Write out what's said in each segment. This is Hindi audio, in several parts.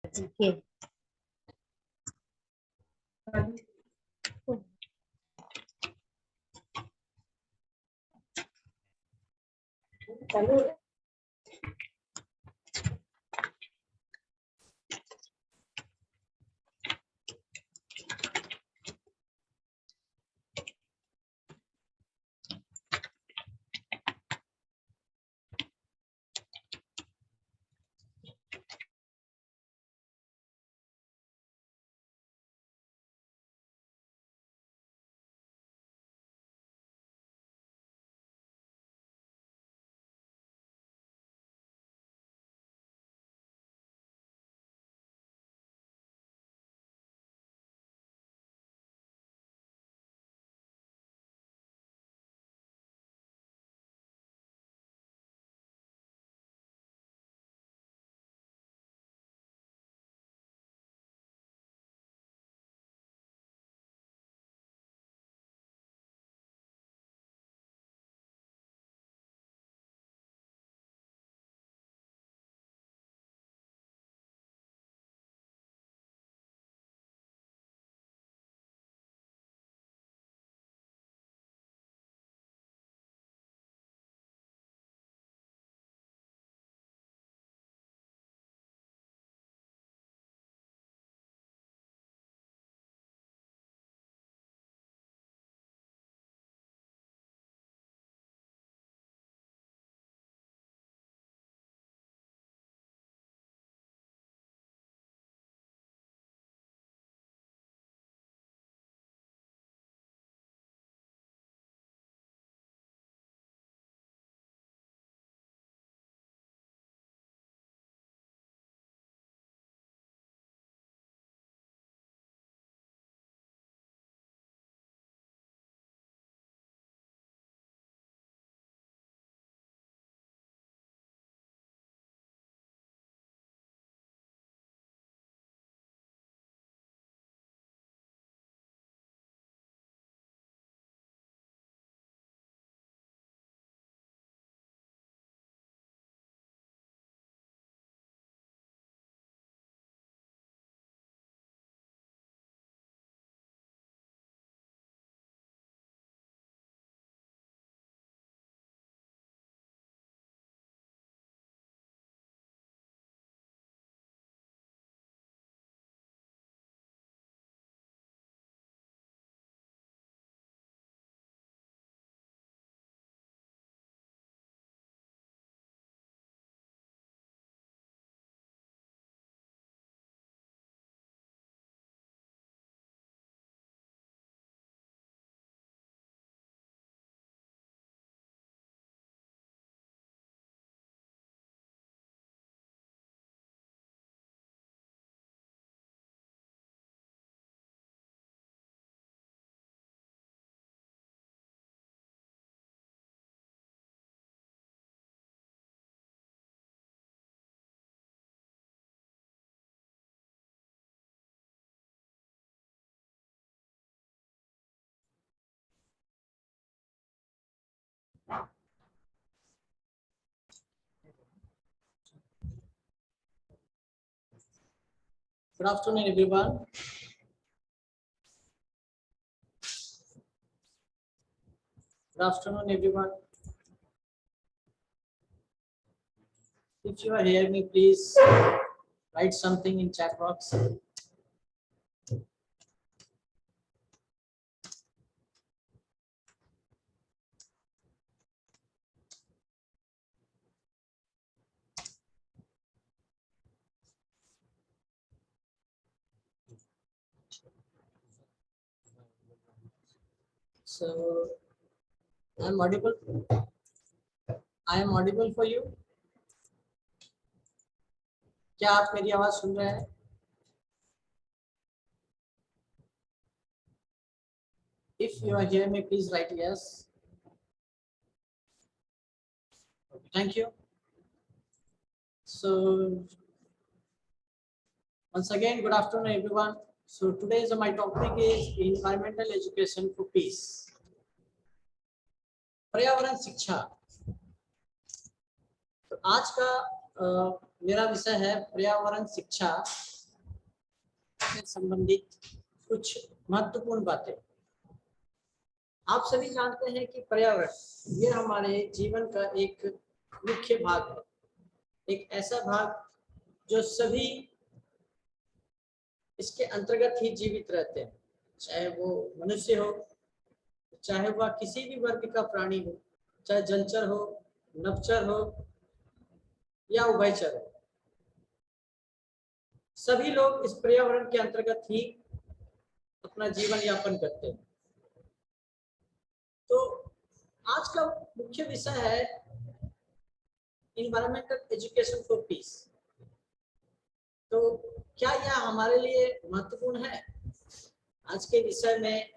के चलो Good afternoon, everyone. Good afternoon, everyone. If you are hearing me, please write something in chat box. So, I'm audible. I am audible for you. क्या आप मेरी आवाज सुन रहे हैं? If you are hearing me, please write yes. Okay, thank you. So, once again, good afternoon, everyone. So today's my topic is environmental education for peace. पर्यावरण शिक्षा. तो आज का मेरा विषय है पर्यावरण शिक्षा से संबंधित कुछ महत्वपूर्ण बातें। आप सभी जानते हैं कि पर्यावरण ये हमारे जीवन का एक मुख्य भाग है, एक ऐसा भाग जो सभी इसके अंतर्गत ही जीवित रहते हैं, चाहे वो मनुष्य हो, चाहे वह किसी भी वर्ग का प्राणी हो, चाहे जलचर हो, नभचर हो या उभयचर हो। सभी लोग इस पर्यावरण के अंतर्गत ही अपना जीवन यापन करते हैं। तो आज का मुख्य विषय है इन्वायरमेंटल एजुकेशन फॉर पीस। तो क्या यह हमारे लिए महत्वपूर्ण है? आज के विषय में,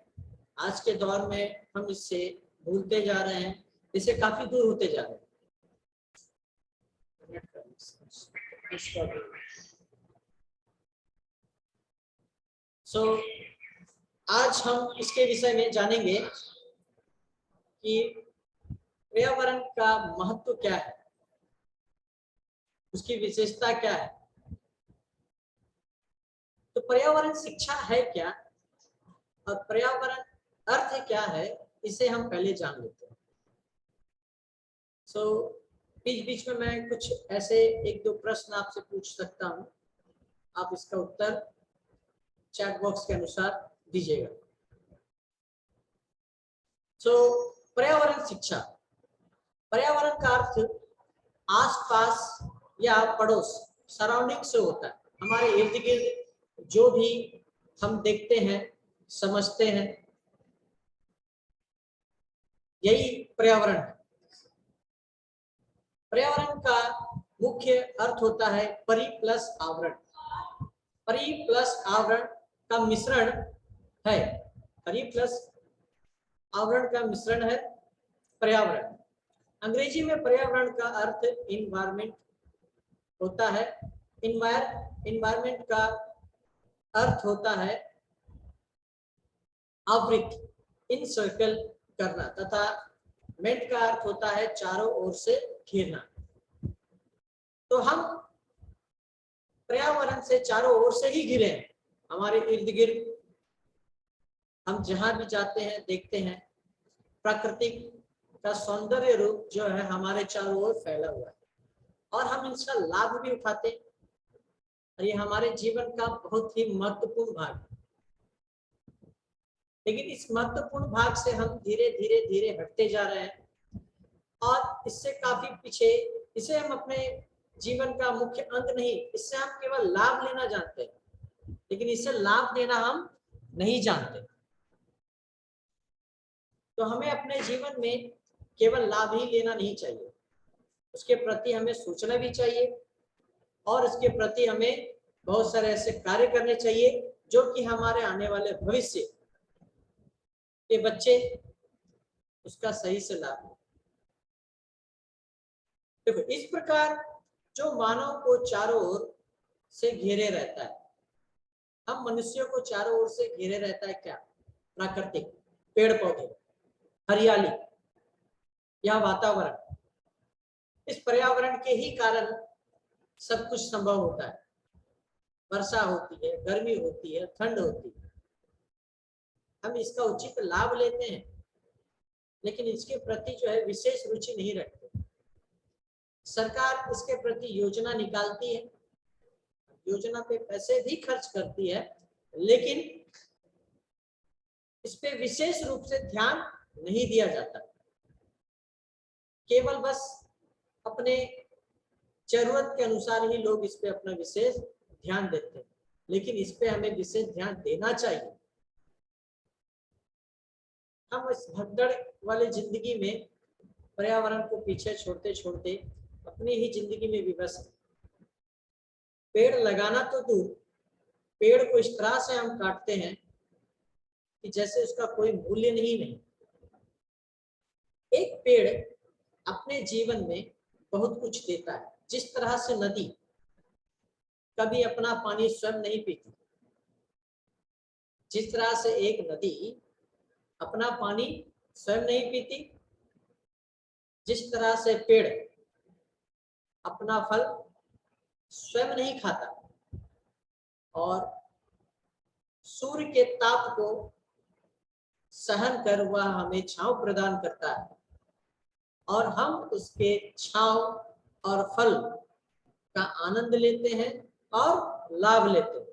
आज के दौर में हम इससे भूलते जा रहे हैं, इससे काफी दूर होते जा रहे हैं। आज हम इसके विषय में जानेंगे कि पर्यावरण का महत्व क्या है, उसकी विशेषता क्या है। तो पर्यावरण शिक्षा है क्या और पर्यावरण अर्थ क्या है, इसे हम पहले जान लेते हैं। बीच बीच में मैं कुछ ऐसे एक दो प्रश्न आपसे पूछ सकता हूं, आप इसका उत्तर चैट बॉक्स के अनुसार दीजिएगा। पर्यावरण शिक्षा, पर्यावरण का अर्थ आसपास या पड़ोस, सराउंडिंग से होता है। हमारे इर्द गिर्द जो भी हम देखते हैं, समझते हैं, यही पर्यावरण है। पर्यावरण का मुख्य अर्थ होता है परि प्लस आवरण। परि प्लस आवरण का मिश्रण है, परि प्लस आवरण का मिश्रण है पर्यावरण। अंग्रेजी में पर्यावरण का अर्थ इन्वायरमेंट होता है। इन्वायरमेंट का अर्थ होता है आवृत, इनसर्कल करना, तथा मेंट का अर्थ होता है चारों ओर से घेरना। तो हम पर्यावरण से चारों ओर से ही घिरे हैं। हमारे इर्द गिर्द हम जहां भी जाते हैं, देखते हैं, प्राकृतिक का सौंदर्य रूप जो है हमारे चारों ओर फैला हुआ है और हम इसका लाभ भी उठाते हैं। और ये हमारे जीवन का बहुत ही महत्वपूर्ण भाग है। लेकिन इस महत्वपूर्ण भाग से हम धीरे धीरे धीरे हटते जा रहे हैं और इससे काफी पीछे, इसे हम अपने जीवन का मुख्य अंग नहीं, इससे हम केवल लाभ लेना जानते हैं, लेकिन इससे लाभ देना हम नहीं जानते। तो हमें अपने जीवन में केवल लाभ ही लेना नहीं चाहिए, उसके प्रति हमें सोचना भी चाहिए और इसके प्रति हमें बहुत सारे ऐसे कार्य करने चाहिए जो कि हमारे आने वाले भविष्य के बच्चे उसका सही से लाभ लें। देखो, इस प्रकार जो मानव को चारों ओर से घेरे रहता है, हम मनुष्यों को चारों ओर से घेरे रहता है क्या? प्राकृतिक, पेड़ पौधे, हरियाली या वातावरण। इस पर्यावरण के ही कारण सब कुछ संभव होता है। वर्षा होती है, गर्मी होती है, ठंड होती है। हम इसका उचित लाभ लेते हैं, लेकिन इसके प्रति जो है विशेष रुचि नहीं रखते। सरकार इसके प्रति योजना निकालती है, योजना पे पैसे भी खर्च करती है, लेकिन इस पे विशेष रूप से ध्यान नहीं दिया जाता। केवल बस अपने जरूरत के अनुसार ही लोग इस पे अपना विशेष ध्यान देते हैं, लेकिन इस पे हमें विशेष ध्यान देना चाहिए। हम इस भगदड़ वाली जिंदगी में पर्यावरण को पीछे छोड़ते छोड़ते अपनी ही जिंदगी में विवश हैं। पेड़ लगाना तो दूर, पेड़ को इस तरह से हम काटते हैं कि जैसे उसका कोई मूल्य नहीं। एक पेड़ अपने जीवन में बहुत कुछ देता है। जिस तरह से नदी कभी अपना पानी स्वयं नहीं पीती, जिस तरह से एक नदी अपना पानी स्वयं नहीं पीती, जिस तरह से पेड़ अपना फल स्वयं नहीं खाता और सूर्य के ताप को सहन कर वह हमें छांव प्रदान करता है और हम उसके छांव और फल का आनंद लेते हैं और लाभ लेते हैं,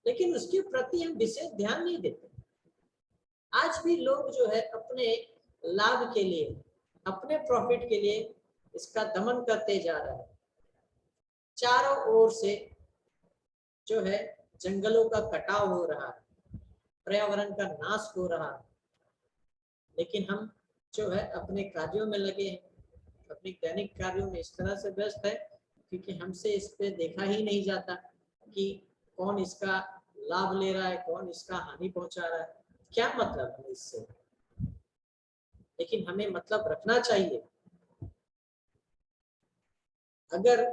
लेकिन उसके प्रति हम विशेष ध्यान नहीं देते। आज भी लोग जो है अपने लाभ के लिए, अपने प्रॉफिट के लिए इसका दमन करते जा रहे हैं। चारों ओर से जो है जंगलों का कटाव हो रहा है, पर्यावरण का नाश हो रहा है, लेकिन हम जो है अपने कार्यों में लगे हैं, अपने दैनिक कार्यों में इस तरह से व्यस्त है क्योंकि हमसे इस पे देखा ही नहीं जाता कि कौन इसका लाभ ले रहा है, कौन इसका हानि पहुंचा रहा है, क्या मतलब है इससे। लेकिन हमें मतलब रखना चाहिए। अगर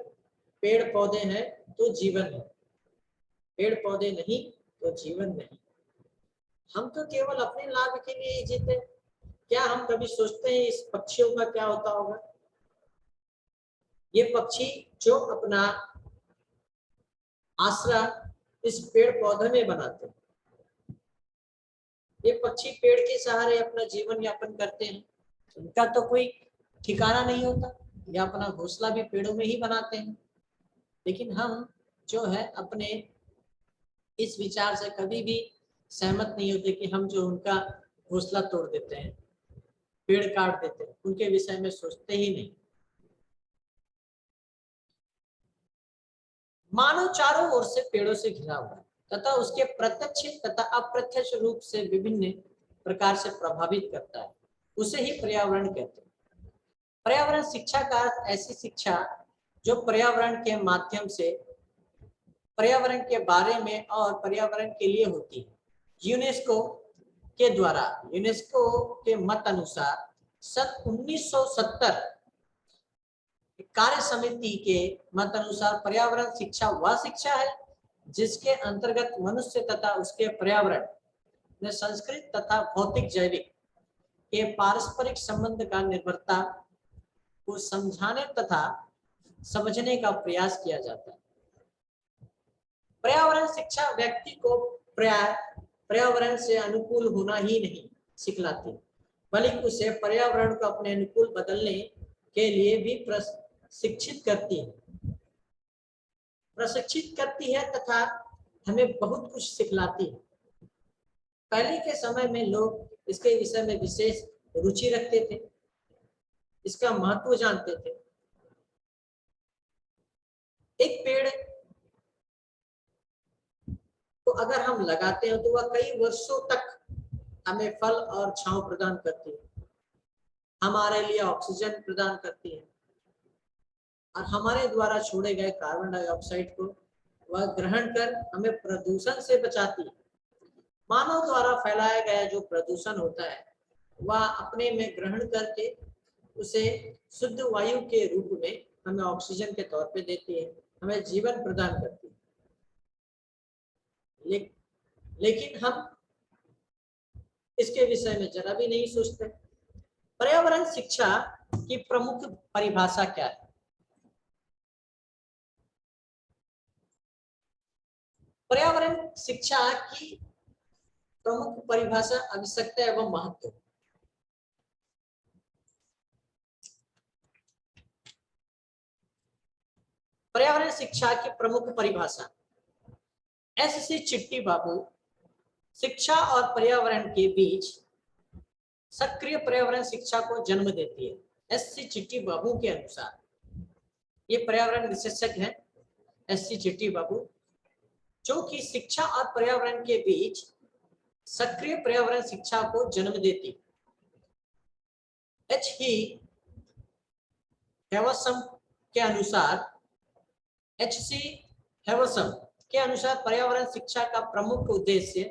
पेड़ पौधे हैं तो जीवन है, पेड़ पौधे नहीं तो जीवन नहीं। हम तो केवल अपने लाभ के लिए ही जीते। क्या हम कभी सोचते हैं इस पक्षियों का क्या होता होगा? ये पक्षी जो अपना आश्रय इस पेड़ पौधे में बनाते हैं, ये पक्षी पेड़ के सहारे अपना जीवन यापन करते हैं। उनका तो कोई ठिकाना नहीं होता, या अपना घोंसला भी पेड़ों में ही बनाते हैं। लेकिन हम जो है अपने इस विचार से कभी भी सहमत नहीं होते कि हम जो उनका घोंसला तोड़ देते हैं, पेड़ काट देते हैं, उनके विषय में सोचते ही नहीं। मानव चारों ओर से पेड़ों से घिरा हुआ है तथा उसके प्रत्यक्ष तथा अप्रत्यक्ष रूप से विभिन्न प्रकार से प्रभावित करता है। उसे ही पर्यावरण कहते हैं। पर्यावरण शिक्षा का अर्थ ऐसी शिक्षा जो पर्यावरण के माध्यम से पर्यावरण के बारे में और पर्यावरण के लिए होती है। यूनेस्को के द्वारा, यूनेस्को के मत अनुसार सन 1970 कार्य समिति के मत अनुसार पर्यावरण शिक्षा वह शिक्षा है जिसके अंतर्गत मनुष्य तथा उसके पर्यावरण में संस्कृत तथा भौतिक जैविक के पारस्परिक संबंध का निर्भरता को समझाने तथा समझने का प्रयास किया जाता है। पर्यावरण शिक्षा व्यक्ति को पर्यावरण से अनुकूल होना ही नहीं सिखलाती, बल्कि उसे पर्यावरण को अपने अनुकूल बदलने के लिए भी प्रशिक्षित करती है तथा हमें बहुत कुछ सिखलाती है। पहले के समय में लोग इसके विषय में विशेष रुचि रखते थे, इसका महत्व जानते थे। एक पेड़ तो अगर हम लगाते हैं तो वह कई वर्षों तक हमें फल और छांव प्रदान करती है, हमारे लिए ऑक्सीजन प्रदान करती है और हमारे द्वारा छोड़े गए कार्बन डाइऑक्साइड को वह ग्रहण कर हमें प्रदूषण से बचाती है। मानव द्वारा फैलाया गया जो प्रदूषण होता है वह अपने में ग्रहण करके उसे शुद्ध वायु के रूप में हमें ऑक्सीजन के तौर पे देती है, हमें जीवन प्रदान करती है। लेकिन हम इसके विषय में जरा भी नहीं सोचते। पर्यावरण शिक्षा की प्रमुख परिभाषा क्या है? पर्यावरण शिक्षा की प्रमुख परिभाषा आवश्यकता एवं महत्व। पर्यावरण शिक्षा की प्रमुख परिभाषा एस.सी. चिट्टी बाबू शिक्षा और पर्यावरण के बीच सक्रिय पर्यावरण शिक्षा को जन्म देती है। एस.सी. चिट्टी बाबू के अनुसार, ये पर्यावरण विशेषज्ञ हैं एस.सी. चिट्टी बाबू, जो कि शिक्षा और पर्यावरण के बीच सक्रिय पर्यावरण शिक्षा को जन्म देती। एच.सी. हैवसम के अनुसार, एच.सी. हैवसम के अनुसार पर्यावरण शिक्षा का प्रमुख उद्देश्य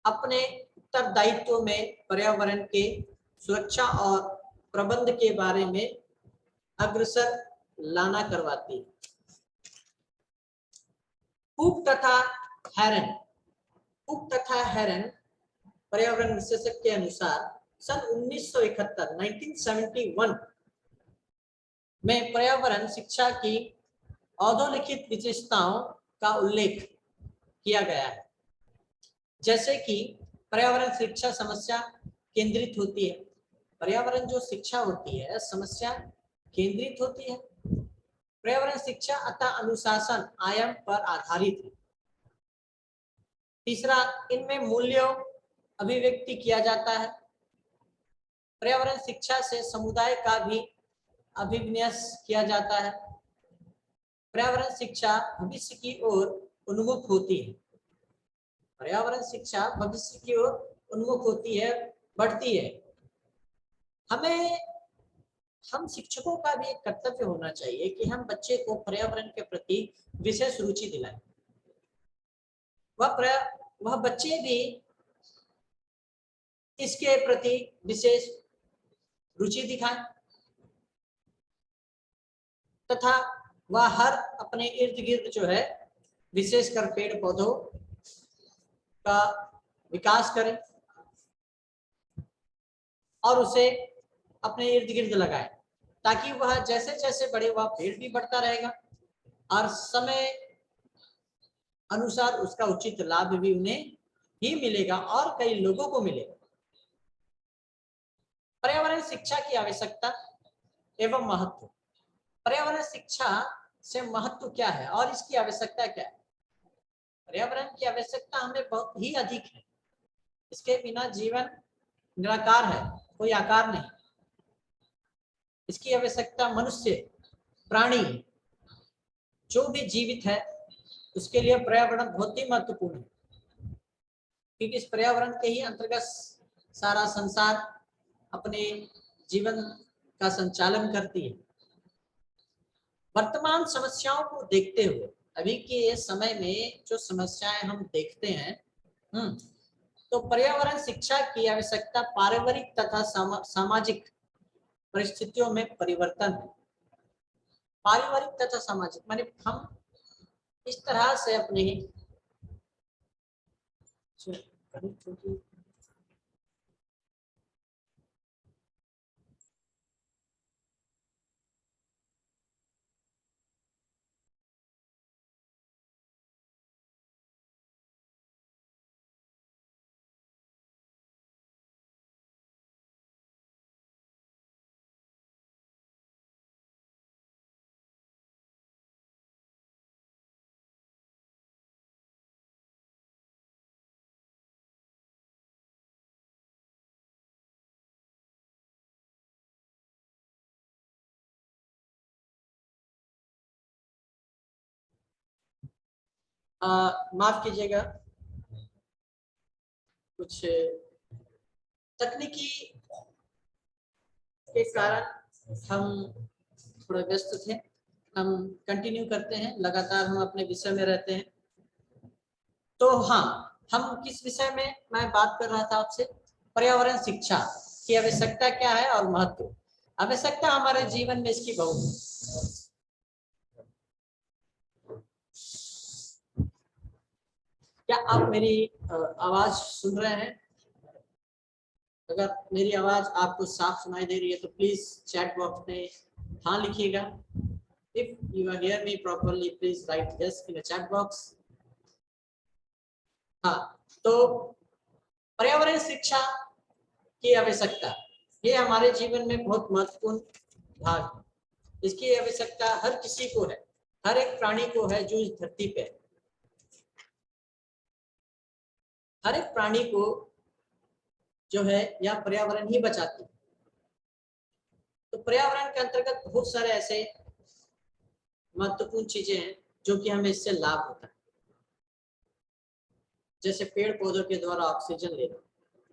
अपने उत्तरदायित्व में पर्यावरण के सुरक्षा और प्रबंध के बारे में अग्रसर लाना करवाती है। ऊक तथा हेरन पर्यावरण विशेषज्ञ के अनुसार सन 1971 में पर्यावरण शिक्षा की अधोलिखित विशेषताओं का उल्लेख किया गया है, जैसे कि पर्यावरण शिक्षा समस्या केंद्रित होती है। पर्यावरण जो शिक्षा होती है समस्या केंद्रित होती है। पर्यावरण शिक्षा अतः अनुशासन आयाम पर आधारित है। तीसरा, इनमें मूल्यों अभिव्यक्ति किया जाता है। पर्यावरण शिक्षा से समुदाय का भी अभिविन्यास किया जाता है। पर्यावरण शिक्षा भविष्य की ओर उन्मुख होती है। पर्यावरण शिक्षा भविष्य की ओर उन्मुख होती है, बढ़ती है। हम शिक्षकों का भी एक कर्तव्य होना चाहिए कि हम बच्चे को पर्यावरण के प्रति विशेष रुचि दिलाएं। वह बच्चे भी इसके प्रति विशेष रुचि दिखाएं तथा वह हर अपने इर्द गिर्द जो है विशेषकर पेड़ पौधों का विकास करें और उसे अपने इर्द गिर्द लगाए, ताकि वह जैसे जैसे बढ़े वह पेड़ भी बढ़ता रहेगा और समय अनुसार उसका उचित लाभ भी उन्हें ही मिलेगा और कई लोगों को मिलेगा। पर्यावरण शिक्षा की आवश्यकता एवं महत्व। पर्यावरण शिक्षा से महत्व क्या है और इसकी आवश्यकता क्या है? पर्यावरण की आवश्यकता हमें बहुत ही अधिक है। इसके बिना जीवन निराकार है, कोई आकार नहीं। इसकी आवश्यकता मनुष्य, प्राणी, जो भी जीवित है उसके लिए पर्यावरण बहुत ही महत्वपूर्ण है, क्योंकि इस पर्यावरण के ही अंतर्गत सारा संसार अपने जीवन का संचालन करती है। वर्तमान समस्याओं को देखते हुए, अभी के समय में जो समस्याएं हम देखते हैं, तो पर्यावरण शिक्षा की आवश्यकता पारिवारिक तथा सामाजिक परिस्थितियों में परिवर्तन है। पारिवारिक तथा सामाजिक माने हम इस तरह से अपने माफ कीजिएगा, कुछ तकनीकी के कारण हम थोड़ा व्यस्त थे। हम कंटिन्यू करते हैं, लगातार हम अपने विषय में रहते हैं। तो हाँ, हम किस विषय में मैं बात कर रहा था आपसे? पर्यावरण शिक्षा की आवश्यकता क्या है और महत्व। आवश्यकता हमारे जीवन में इसकी बहुत है। क्या आप मेरी आवाज सुन रहे हैं? अगर मेरी आवाज आपको साफ सुनाई दे रही है तो प्लीज चैट बॉक्स में हाँ लिखिएगा। If you are hear me properly please write yes in the chat box. हाँ, तो पर्यावरण शिक्षा की आवश्यकता ये हमारे जीवन में बहुत महत्वपूर्ण भाग है। इसकी आवश्यकता हर किसी को है, हर एक प्राणी को है जो इस धरती पे है। हर एक प्राणी को जो है यह पर्यावरण ही बचाती है। तो पर्यावरण के अंतर्गत बहुत सारे ऐसे महत्वपूर्ण चीजें हैं जो कि हमें इससे लाभ होता है। जैसे पेड़ पौधों के द्वारा ऑक्सीजन लेना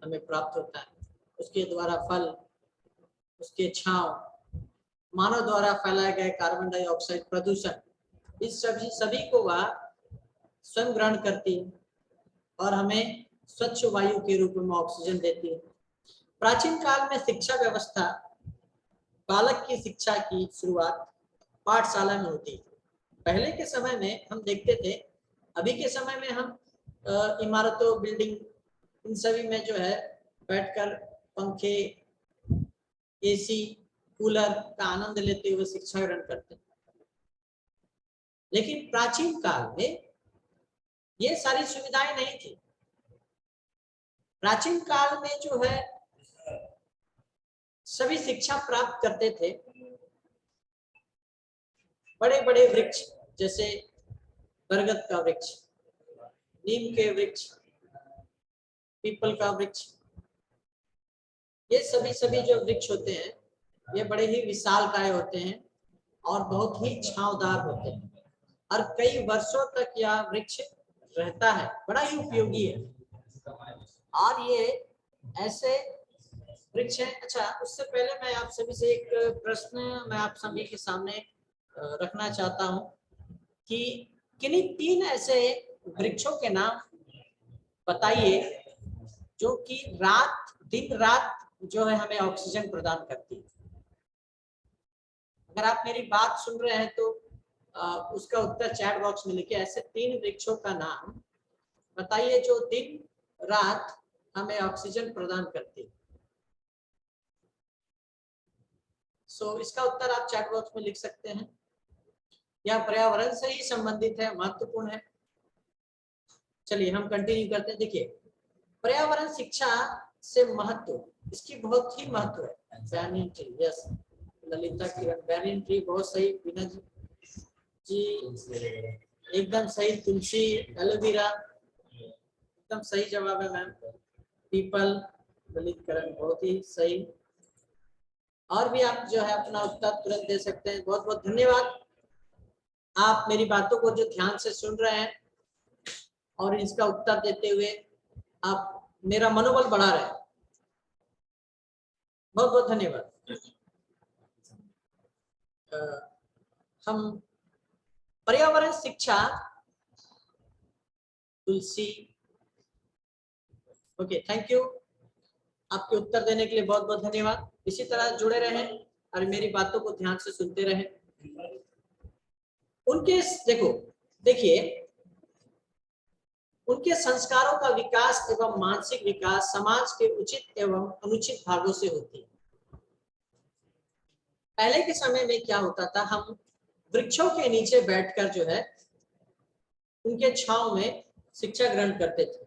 हमें प्राप्त होता है, उसके द्वारा फल, उसके छांव, मानव द्वारा फैलाए गए कार्बन डाइऑक्साइड प्रदूषण, इस सभी को वह स्वयं ग्रहण करती है और हमें स्वच्छ वायु के रूप में ऑक्सीजन देती है। प्राचीन काल में शिक्षा व्यवस्था बालक की शिक्षा की शुरुआत पाठशाला में होती थी। पहले के समय में हम देखते थे, अभी के समय में हम इमारतों, बिल्डिंग, इन सभी में जो है बैठकर पंखे, एसी कूलर का आनंद लेते हुए शिक्षा ग्रहण करते हैं। लेकिन प्राचीन काल में ये सारी सुविधाएं नहीं थी। प्राचीन काल में जो है सभी शिक्षा प्राप्त करते थे बड़े बड़े वृक्ष, जैसे बरगद का वृक्ष, नीम के वृक्ष, पीपल का वृक्ष, ये सभी जो वृक्ष होते हैं ये बड़े ही विशालकाय होते हैं और बहुत ही छांवदार होते हैं और कई वर्षों तक यह वृक्ष रहता है, बड़ा ही उपयोगी है। और ये ऐसे वृक्ष है। अच्छा, उससे पहले मैं आप सभी से एक प्रश्न मैं आप सभी के सामने रखना चाहता हूं कि किन्हीं 3 ऐसे वृक्षों के नाम बताइए जो कि दिन रात जो है हमें ऑक्सीजन प्रदान करती है। अगर आप मेरी बात सुन रहे हैं तो उसका उत्तर चैट बॉक्स में लिखिए। ऐसे 3 वृक्षों का नाम बताइए जो दिन रात हमें ऑक्सीजन प्रदान करती है। इसका उत्तर आप चैट बॉक्स में लिख सकते हैं। यह पर्यावरण से ही संबंधित है, महत्वपूर्ण है। चलिए हम कंटिन्यू करते हैं। देखिए, पर्यावरण शिक्षा से महत्व, इसकी बहुत ही महत्व है। बैनियन ट्री, यस ललिता किरण, बैनियन ट्री बहुत सही। बीना जी एकदम सही। तुलसी, एलोवेरा एकदम सही जवाब है मैम। पीपल, ललित किरण बहुत ही सही। और भी आप जो है अपना उत्तर तुरंत दे सकते हैं। बहुत बहुत धन्यवाद। आप मेरी बातों को जो ध्यान से सुन रहे हैं और इसका उत्तर देते हुए आप मेरा मनोबल बढ़ा रहे हैं। बहुत बहुत धन्यवाद। हम पर्यावरण शिक्षा, तुलसी, ओके, थैंक यू। आपके उत्तर देने के लिए बहुत बहुत धन्यवाद। इसी तरह जुड़े रहें और मेरी बातों को ध्यान से सुनते रहें। उनके देखिए उनके संस्कारों का विकास एवं मानसिक विकास समाज के उचित एवं अनुचित भागों से होती है। पहले के समय में क्या होता था, हम वृक्षों के नीचे बैठकर जो है उनके छांव में शिक्षा ग्रहण करते थे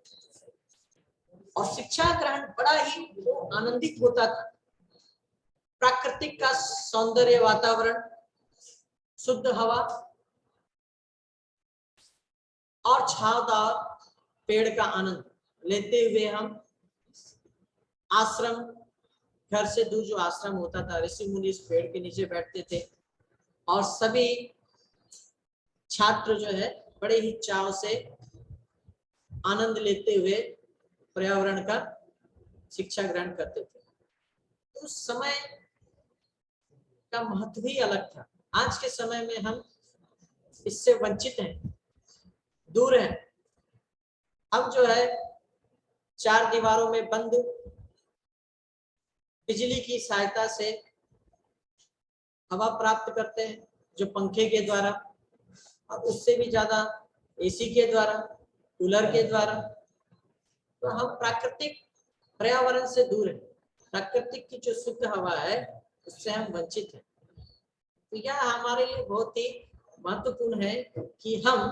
और शिक्षा ग्रहण बड़ा ही आनंदित होता था। प्राकृतिक का सौंदर्य, वातावरण, शुद्ध हवा और छावदार पेड़ का आनंद लेते हुए हम आश्रम, घर से दूर जो आश्रम होता था, ऋषि मुनि इस पेड़ के नीचे बैठते थे और सभी छात्र जो है बड़े ही चाव से आनंद लेते हुए पर्यावरण का शिक्षा ग्रहण करते थे। तो उस समय का महत्व ही अलग था। आज के समय में हम इससे वंचित हैं, दूर हैं। हम जो है 4 दीवारों में बंद बिजली की सहायता से हवा प्राप्त करते हैं, जो पंखे के द्वारा, और उससे भी ज्यादा एसी के द्वारा, कूलर के द्वारा। तो हम प्राकृतिक पर्यावरण से दूर हैं। प्राकृतिक की जो शुद्ध हवा है उससे हम वंचित हैं। तो यह हमारे लिए बहुत ही महत्वपूर्ण है कि हम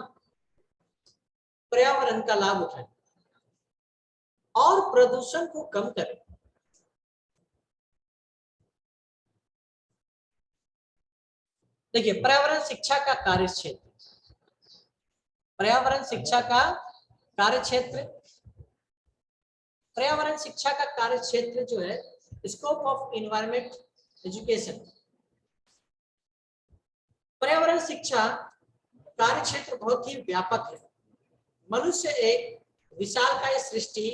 पर्यावरण का लाभ उठाएं और प्रदूषण को कम करें। देखिए, पर्यावरण शिक्षा का कार्यक्षेत्र, पर्यावरण शिक्षा का कार्यक्षेत्र, पर्यावरण शिक्षा का कार्यक्षेत्र जो है स्कोप ऑफ एनवायरमेंट एजुकेशन। पर्यावरण शिक्षा कार्यक्षेत्र बहुत ही व्यापक है। मनुष्य एक विशालकाय सृष्टि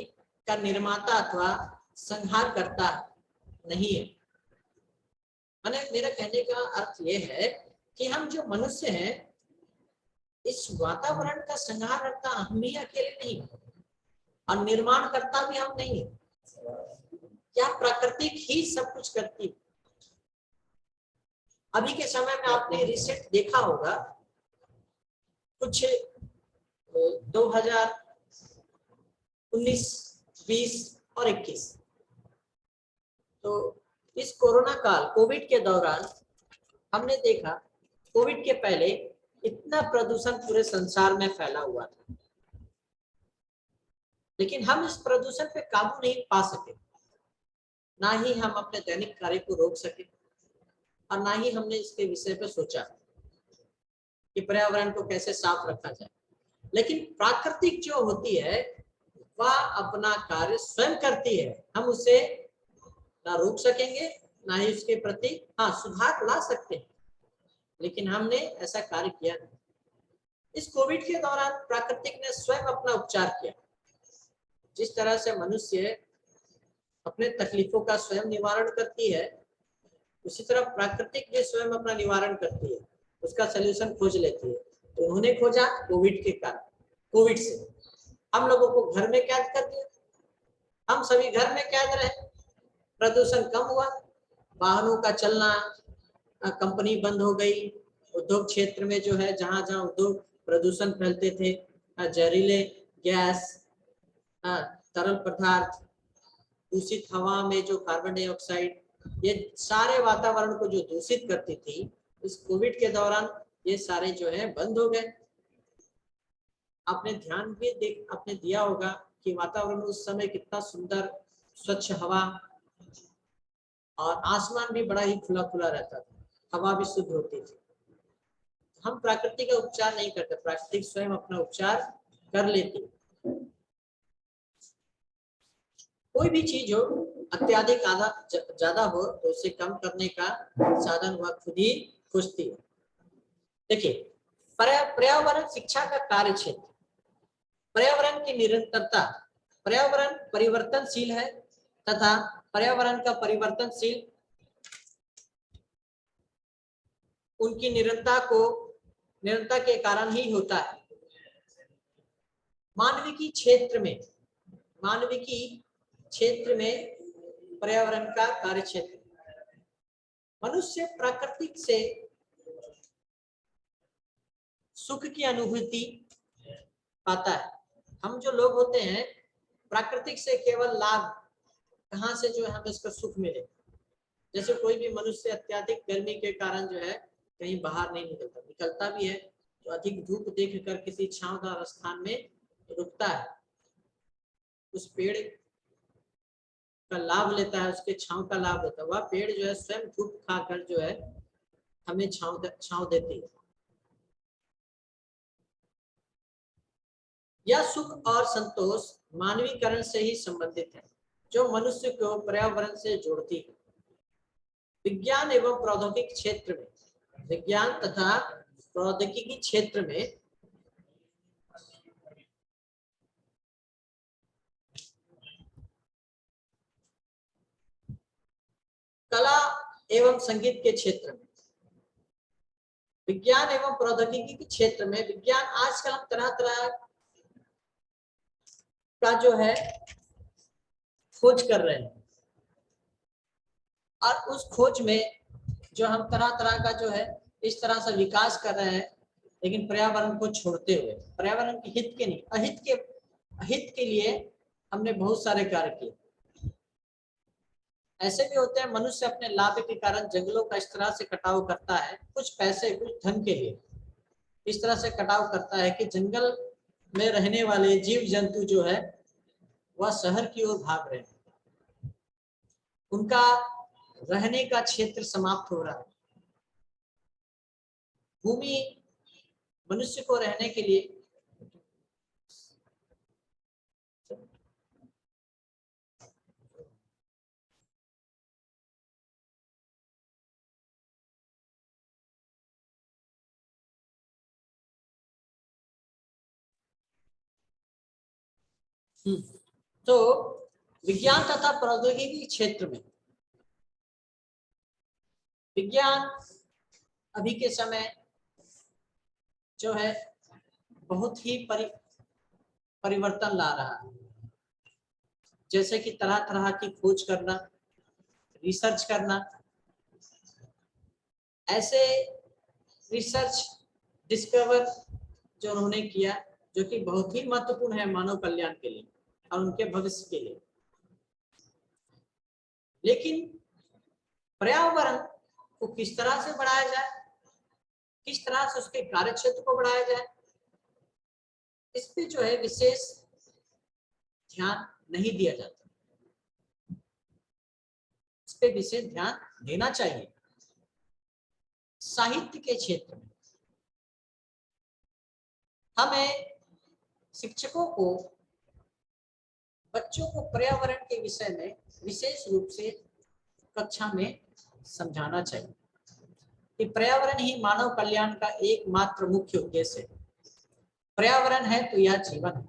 का निर्माता अथवा संहार करता नहीं है। मैंने मेरा कहने का अर्थ यह है कि हम जो मनुष्य हैं इस वातावरण का संहार करता हम ही अकेले नहीं और निर्माण करता भी हम नहीं है। क्या प्राकृतिक ही सब कुछ करती है। अभी के समय में आपने रिसेंट देखा होगा, कुछ 2019, 20 और 21, तो इस कोरोना काल कोविड के दौरान हमने देखा, कोविड के पहले इतना प्रदूषण पूरे संसार में फैला हुआ था, लेकिन हम इस प्रदूषण पे काबू नहीं पा सके, ना ही हम अपने दैनिक कार्य को रोक सके और ना ही हमने इसके विषय पे सोचा कि पर्यावरण को कैसे साफ रखा जाए। लेकिन प्राकृतिक जो होती है वह अपना कार्य स्वयं करती है, हम उसे ना रोक सकेंगे ना ही उसके प्रति सुधार ला सकते हैं, लेकिन हमने ऐसा कार्य किया नहीं। इस कोविड के दौरान प्राकृतिक ने स्वयं अपना उपचार किया। जिस तरह से मनुष्य अपने तकलीफों का स्वयं निवारण करती है, उसी तरह प्राकृतिक भी स्वयं अपना निवारण करती है, उसका सलूशन खोज लेती है। तो उन्होंने खोजा कोविड के कारण, कोविड से हम लोगों को घर में कैद कर दिया, हम सभी घर में कैद रहे, प्रदूषण कम हुआ, वाहनों का चलना, कंपनी बंद हो गई, उद्योग क्षेत्र में जो है जहां जहां उद्योग प्रदूषण फैलते थे, जहरीले गैस, तरल पदार्थ, दूषित हवा में जो कार्बन डाइऑक्साइड, ये सारे वातावरण को जो दूषित करती थी, इस कोविड के दौरान ये सारे जो है बंद हो गए। आपने ध्यान भी आपने दिया होगा कि वातावरण उस समय कितना सुंदर, स्वच्छ हवा और आसमान भी बड़ा ही खुला खुला रहता था, हवा भी शुद्ध होती थी। हम प्रकृति का उपचार नहीं करते, प्रकृति स्वयं अपना उपचार कर लेती। कोई भी चीज हो, अत्याधिक आधा ज्यादा हो तो उसे कम करने का साधन वह खुद ही खोजती है। देखिए, पर्यावरण शिक्षा का कार्य क्षेत्र, पर्यावरण की निरंतरता, पर्यावरण परिवर्तनशील है तथा पर्यावरण का परिवर्तनशील उनकी निरंतरता के कारण ही होता है। मानविकी क्षेत्र में पर्यावरण का कार्य क्षेत्र, मनुष्य प्राकृतिक से सुख की अनुभूति पाता है। हम जो लोग होते हैं, प्राकृतिक से केवल लाभ, कहाँ से जो है हमें इसका सुख मिले। जैसे कोई भी मनुष्य अत्याधिक गर्मी के कारण जो है कहीं बाहर नहीं निकलता भी है तो अधिक धूप देखकर किसी छांवदार स्थान में रुकता है, उस पेड़ का लाभ लेता है, उसके छांव का लाभ लेता है। वह पेड़ जो है स्वयं धूप खाकर जो है हमें छांव देती है। यह सुख और संतोष मानवीकरण से ही संबंधित है, जो मनुष्य को पर्यावरण से जोड़ती है। विज्ञान एवं प्रौद्योगिकी क्षेत्र में, विज्ञान तथा प्रौद्योगिकी क्षेत्र में कला एवं संगीत के क्षेत्र में, विज्ञान एवं प्रौद्योगिकी के क्षेत्र में, विज्ञान आजकल हम तरह तरह का जो है खोज कर रहे हैं और उस खोज में जो हम तरह तरह का जो है इस तरह से विकास कर रहे हैं, लेकिन पर्यावरण को छोड़ते हुए, पर्यावरण के हित के नहीं, अहित के लिए हमने बहुत सारे कार्य किए। ऐसे भी होते हैं मनुष्य अपने लाभ के कारण जंगलों का इस तरह से कटाव करता है, कुछ पैसे कुछ धन के लिए इस तरह से कटाव करता है कि जंगल में रहने वाले जीव जंतु जो है वह शहर की ओर भाग रहे हैं, उनका रहने का क्षेत्र समाप्त हो रहा है। भूमि मनुष्य को रहने के लिए तो विज्ञान तथा प्रौद्योगिकी क्षेत्र में, विज्ञान अभी के समय जो है बहुत ही परिवर्तन ला रहा है। जैसे कि तरह तरह की खोज करना, रिसर्च करना, ऐसे रिसर्च डिस्कवर जो उन्होंने किया जो कि बहुत ही महत्वपूर्ण है मानव कल्याण के लिए और उनके भविष्य के लिए। लेकिन पर्यावरण को किस तरह से बढ़ाया जाए, किस तरह से उसके कार्य क्षेत्र को बढ़ाया जाए, इस पे जो है विशेष ध्यान नहीं दिया जाता। इस पे विशेष ध्यान देना चाहिए। साहित्य के क्षेत्र में हमें शिक्षकों को बच्चों को पर्यावरण के विषय में विशेष रूप से कक्षा में समझाना चाहिए कि पर्यावरण ही मानव कल्याण का एकमात्र मुख्य उद्देश्य है। पर्यावरण है तो यह जीवन है।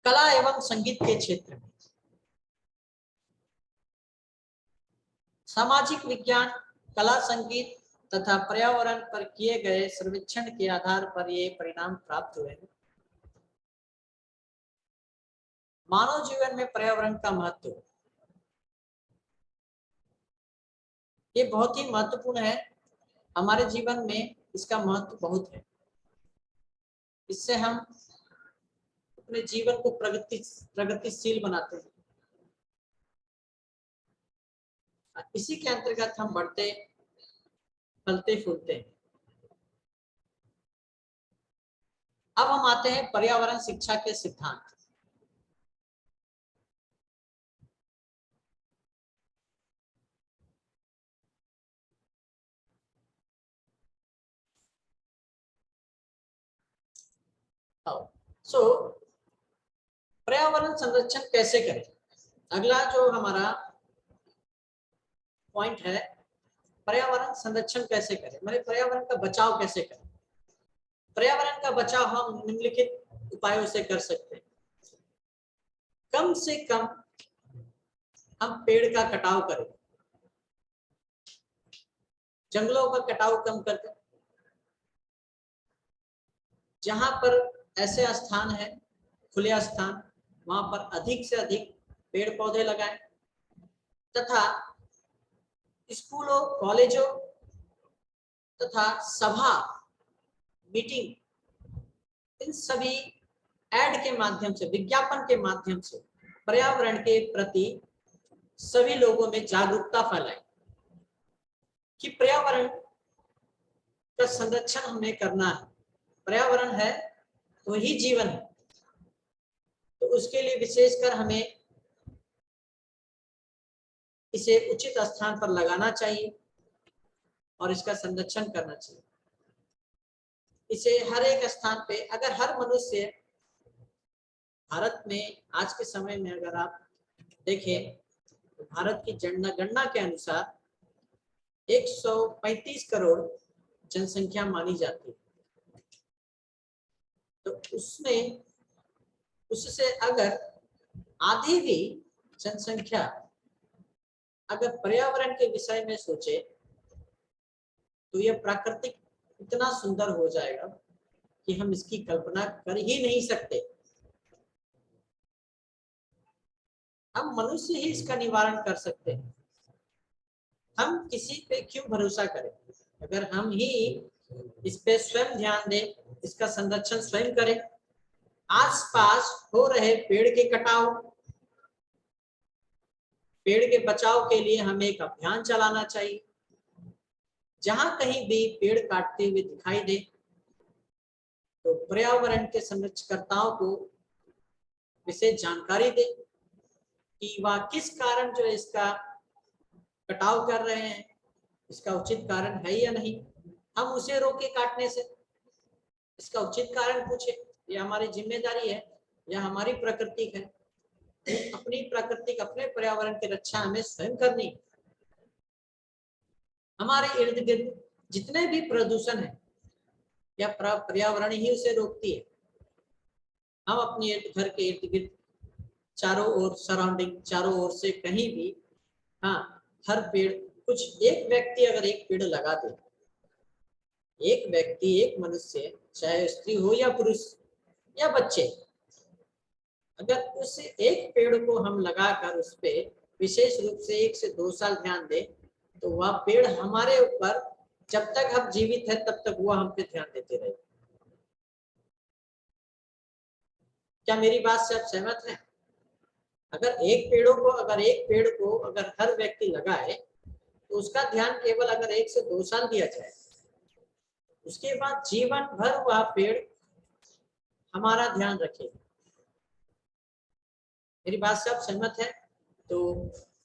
कला एवं संगीत के क्षेत्र में सामाजिक विज्ञान, कला, संगीत तथा पर्यावरण पर किए गए सर्वेक्षण के आधार पर ये परिणाम प्राप्त हुए हैं। मानव जीवन में पर्यावरण का महत्व ये बहुत ही महत्वपूर्ण है। हमारे जीवन में इसका महत्व बहुत है। इससे हम अपने जीवन को प्रगतिशील बनाते हैं। इसी के अंतर्गत हम बढ़ते फलते फूलते हैं। अब हम आते हैं पर्यावरण शिक्षा के सिद्धांत। पर्यावरण संरक्षण कैसे करें, अगला जो हमारा पॉइंट है, पर्यावरण संरक्षण कैसे करें, माने पर्यावरण का बचाव कैसे करें। पर्यावरण का बचाव हम निम्नलिखित उपायों से कर सकते हैं। कम से कम हम पेड़ का कटाव करें, जंगलों का कटाव कम करके जहां पर ऐसे स्थान है, खुले स्थान, वहां पर अधिक से अधिक पेड़ पौधे लगाएं तथा स्कूलों, कॉलेजों तथा सभा, मीटिंग, इन सभी एड के माध्यम से, विज्ञापन के माध्यम से पर्यावरण के प्रति सभी लोगों में जागरूकता फैलाएं कि पर्यावरण का संरक्षण हमें करना है। पर्यावरण है तो ही जीवन है, तो उसके लिए विशेषकर हमें इसे उचित स्थान पर लगाना चाहिए और इसका संरक्षण करना चाहिए। इसे हर एक स्थान पे, अगर हर मनुष्य भारत में आज के समय में अगर आप देखें तो भारत की जनगणना के अनुसार 135 करोड़ जनसंख्या मानी जाती है। तो उससे अगर आधी भी जनसंख्या अगर पर्यावरण के विषय में सोचे तो यह प्राकृतिक इतना सुंदर हो जाएगा कि हम इसकी कल्पना कर ही नहीं सकते। हम मनुष्य ही इसका निवारण कर सकते हैं। हम किसी पे क्यों भरोसा करें? अगर हम ही इस पे स्वयं ध्यान दें, इसका संरक्षण स्वयं करें, आसपास हो रहे पेड़ के कटाव, पेड़ के बचाव के लिए हमें एक अभियान चलाना चाहिए। जहां कहीं भी पेड़ काटते हुए दिखाई दे तो पर्यावरण के संरक्षणकर्ताओं को विशेष जानकारी दे कि वह किस कारण जो इसका कटाव कर रहे हैं, इसका उचित कारण है या नहीं। हम उसे रोके काटने से, इसका उचित कारण पूछे। ये हमारी जिम्मेदारी है, यह हमारी प्रकृति है। अपनी प्राकृतिक, अपने पर्यावरण की रक्षा हमें स्वयं करनी। हमारे इर्द गिर्द जितने भी प्रदूषण है या पर्यावरण ही उसे रोकती है। हम अपने घर के इर्द गिर्द चारों ओर सराउंडिंग, चारों ओर से कहीं भी, हाँ, हर पेड़, कुछ एक व्यक्ति अगर एक पेड़ लगा दे, एक व्यक्ति, एक मनुष्य, चाहे स्त्री हो या पुरुष या बच्चे, अगर उस एक पेड़ को हम लगाकर उस पे विशेष रूप से 1 से 2 साल ध्यान दें तो वह पेड़ हमारे ऊपर, जब तक हम जीवित है तब तक वह हम पे ध्यान देते रहे। क्या मेरी बात से आप सहमत हैं? अगर एक पेड़ को अगर हर व्यक्ति लगाए तो उसका ध्यान केवल अगर 1 से 2 साल दिया जाए, उसके बाद जीवन भर वह पेड़ हमारा ध्यान रखेगा। मेरी बात से आप सहमत है तो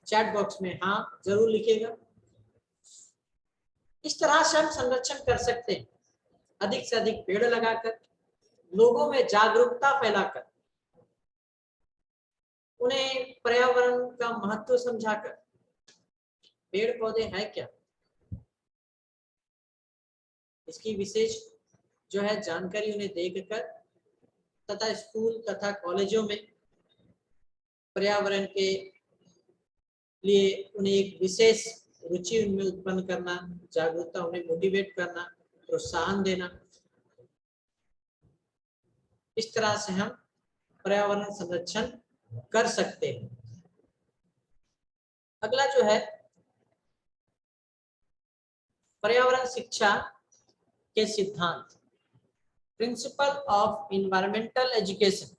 चैट बॉक्स में हाँ जरूर लिखिएगा। इस तरह से हम संरक्षण कर सकते हैं, अधिक से अधिक पेड़ लगाकर, लोगों में जागरूकता फैलाकर, उन्हें पर्यावरण का महत्व समझाकर। पेड़ पौधे हैं क्या, इसकी विशेष जो है जानकारी उन्हें देकर तथा स्कूल तथा कॉलेजों में पर्यावरण के लिए उन्हें एक विशेष रुचि उनमें उत्पन्न करना, जागरूकता उन्हें मोटिवेट करना, प्रोत्साहन देना। इस तरह से हम पर्यावरण संरक्षण कर सकते हैं। अगला जो है पर्यावरण शिक्षा के सिद्धांत, प्रिंसिपल ऑफ एनवायरमेंटल एजुकेशन।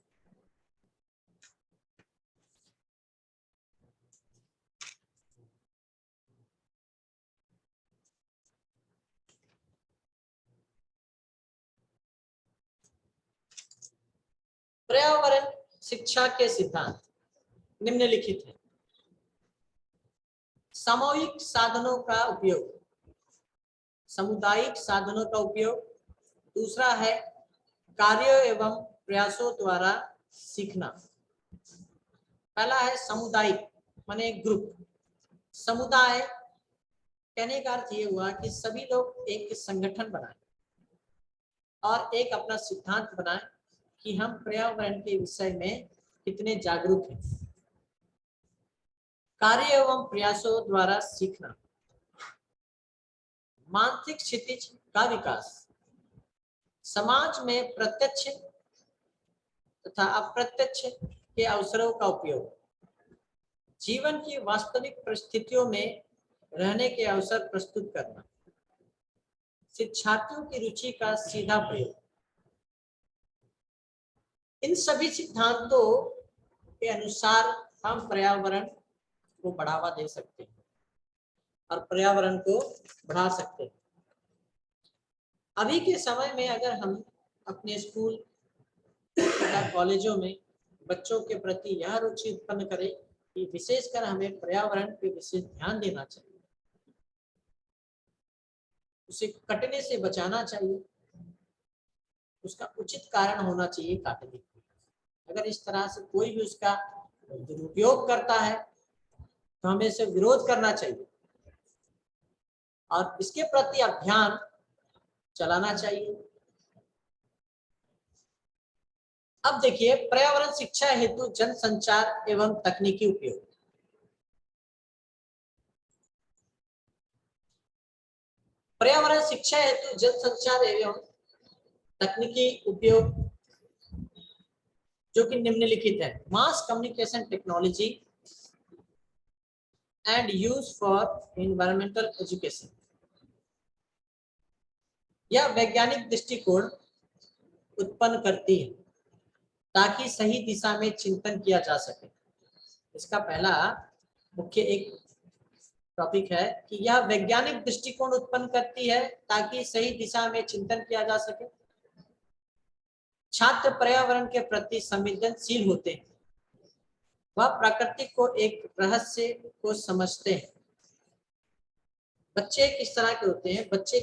पर्यावरण शिक्षा के सिद्धांत निम्नलिखित है। सामूहिक साधनों का उपयोग, सामुदायिक साधनों का उपयोग। दूसरा है कार्यों एवं प्रयासों द्वारा सीखना। पहला है सामुदायिक माने ग्रुप। समुदाय कहने का अर्थ ये हुआ कि सभी लोग एक संगठन बनाए और एक अपना सिद्धांत बनाए कि हम पर्यावरण के विषय में कितने जागरूक हैं। कार्य एवं प्रयासों द्वारा सीखना, मानसिक क्षितिज का विकास, समाज में प्रत्यक्ष तथा अप्रत्यक्ष के अवसरों का उपयोग, जीवन की वास्तविक परिस्थितियों में रहने के अवसर प्रस्तुत करना, शिक्षार्थियों की रुचि का सीधा प्रयोग। इन सभी सिद्धांतों के अनुसार हम पर्यावरण को बढ़ावा दे सकते हैं और पर्यावरण को बढ़ा सकते हैं। अभी के समय में अगर हम अपने स्कूल या कॉलेजों में बच्चों के प्रति यह रुचि उत्पन्न करें कि विशेषकर हमें पर्यावरण पे विशेष ध्यान देना चाहिए, उसे कटने से बचाना चाहिए, उसका उचित कारण होना चाहिए काटने की। अगर इस तरह से कोई भी उसका दुरुपयोग करता है तो हमें इसे विरोध करना चाहिए और इसके प्रति अभियान चलाना चाहिए। अब देखिए पर्यावरण शिक्षा हेतु जनसंचार एवं तकनीकी उपयोग। पर्यावरण शिक्षा हेतु जनसंचार एवं तकनीकी उपयोग जो कि निम्नलिखित है। Mass communication technology and use for environmental education. यह वैज्ञानिक दृष्टिकोण उत्पन्न करती है ताकि सही दिशा में चिंतन किया जा सके। इसका पहला मुख्य एक टॉपिक है कि यह वैज्ञानिक दृष्टिकोण उत्पन्न करती है ताकि सही दिशा में चिंतन किया जा सके। छात्र पर्यावरण के प्रति संवेदनशील होते हैं, वह प्रकृति को एक रहस्य को समझते हैं। बच्चे किस तरह के होते हैं? बच्चे